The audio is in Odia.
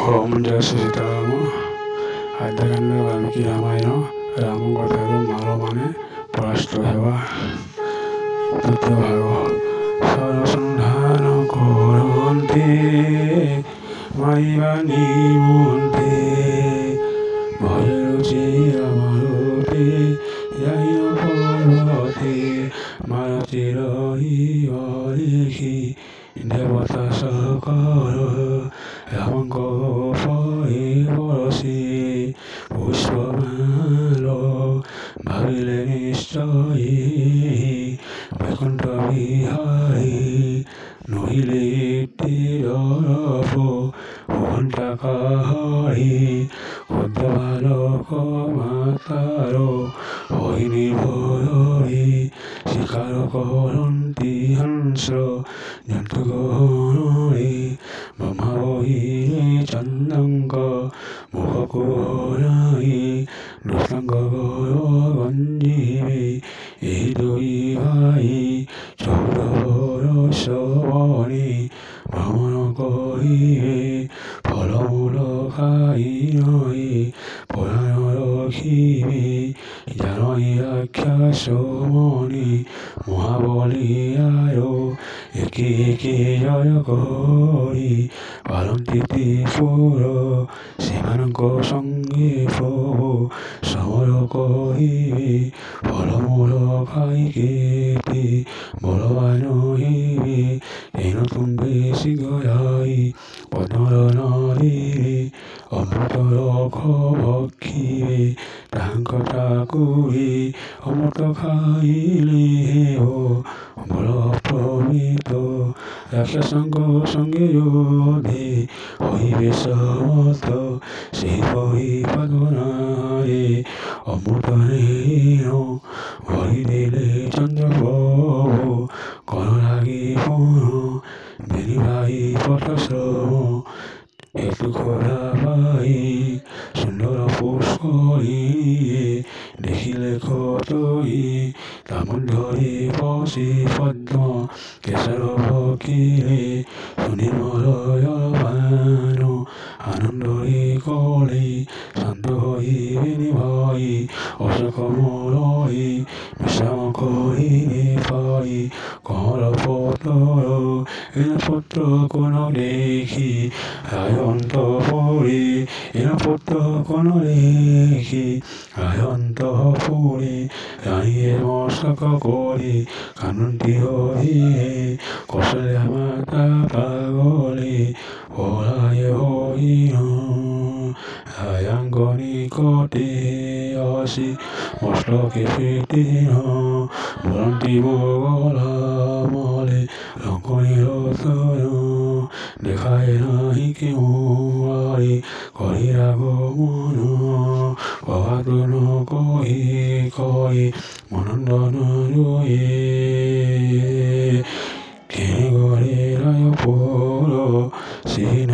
ଓମ୍ ଜୟ ସୀତାରାମ। ଆଦ୍ୟକାଣ୍ଡ ବାଲ୍ମୀକି ରାମାୟଣ। ରାମଙ୍କ ଠାରୁ ମାରମାନେ ପରାସ୍ତ ହେବା। ଦ୍ୱିତୀୟ ଭାଗ। ସରସନ୍ଧାନ କରନ୍ତେ ମାରିବା ନିମନ୍ତେ ଭୟରୁଚି ରାମରୂପେ ଯାଇ ନ ପରତେ ମାରତି ରହିବ ଦେଖି ଦେବତା ସକଳ ରାମଙ୍କ ଉପରେ ବରଷି ପୁଷ୍ପମାଳ ଭାବିଲେ ନିଶ୍ଚୟ ବୈକୁଣ୍ଠ ବିହାରୀ ନହିଲେ ତେରପ ଘଣ୍ଟା କାହାଳି ଖୋଦ ବାଲକ ମାତାର ହୋଇ ନିର୍ଭୟରେ ଶିକାର କରନ୍ତି ହଂସ ଜନ୍ତୁ ଗହଣରେ ବ୍ରହ୍ମା ବହିରେ ଚନ୍ଦ୍ରଙ୍କ ମୁଖକୁ ହରାଇ ଦୁଷ୍ଟାଙ୍କ ଗର ଗଞ୍ଜିବେ ଏହି ଦୁଇ ଭାଇ 14 ବରଷ ବନେ ଭ୍ରମଣ କରିବେ ଫଳମୂଳ ଖାଇ ନହି ପୁରାଣ ରଖିବେ ଜାନଇ ରାକ୍ଷସ ମଣି ମହାବଳୀ ଆୟୋ ଏକେ ଏକେ ଜୟ କରି ପାରନ୍ତି ତ୍ରିପୁର ସେମାନଙ୍କ ସଙ୍ଗେ ପ୍ରଭୁ ସମର କରିବେ ଫଳମୂଳ ଖାଇ କେତେ ବଳବାନ ହେବେ ତେଣୁ ତୁମ୍ଭେ ଶୀଘ୍ର ପଦ୍ମର ନାରୀରେ ଅମୃତ ରଖ ଭକ୍ଷିବେ ତାଙ୍କ ଠାକୁରେ ଅମୃତ ଖାଇଲେ ହେବ ବଳ ପ୍ରମିତ ରାକ୍ଷସଙ୍କ ସଙ୍ଗେ ଯୋଧେ ହୋଇବେ ସମତ ସେହିପରି ପଦ୍ମନାରେ ଅମୃତ ନେଣ ଭରିଦେଲେ ଚନ୍ଦ୍ରପ୍ରଭୁ କଣ ଲାଗି ପୁଣ ବେନି ଭାଇ ପଟଶ୍ରମ ହେତୁ ଖୋଲା ପାଇ ସୁନ୍ଦର ପୁଷ୍କରିଣୀଏ ଦେଖିଲେ ଖୋତଇ ତା ମଧ୍ୟରେ ବସି ପଦ୍ମ କେଶର ଭକିଲେ ସୁନିର୍ମଳ ଜଳପାନ ଆନନ୍ଦରେ କଳେ ଶାନ୍ତ ହୋଇବେନି ଭାଇ ଅଶୋକ ମୂଳରେ ବିଶ୍ରାମ କରିବେ ପାଇ କଅଁଳ ପତର ଏନ ପତ୍ର କୋନ ଦେଖି ରାୟ ଅନ୍ତଃପୁରେ ଏନ ପତ୍ର କୋନ ଦେଖି ରାୟ ଅନ୍ତଃପୁରେ ରାଣୀଏ ମସ୍ତକ କରି କାନ୍ଦନ୍ତି ହରିଏ କୌଶଲ୍ୟା ମାତା ପାଗଳେ ପଳାଏ ହରିଣ ରାୟାଙ୍କ ନିକଟେ ଆସି ମସ୍ତକେ ପିଟିନ ବୋଲନ୍ତି ମୋଗଲା ମଲେ ଲଙ୍କଣୀ ରତନ ଦେଖାଏ ନାହିଁ କେଉଁ ଆଡ଼େ କରି ରାଗମନ ପ୍ରଭାତନ କହି କହି ମନନ୍ଦନ ରୁହେ କେଣେ ଗଲେ ରାୟପୁର ସେ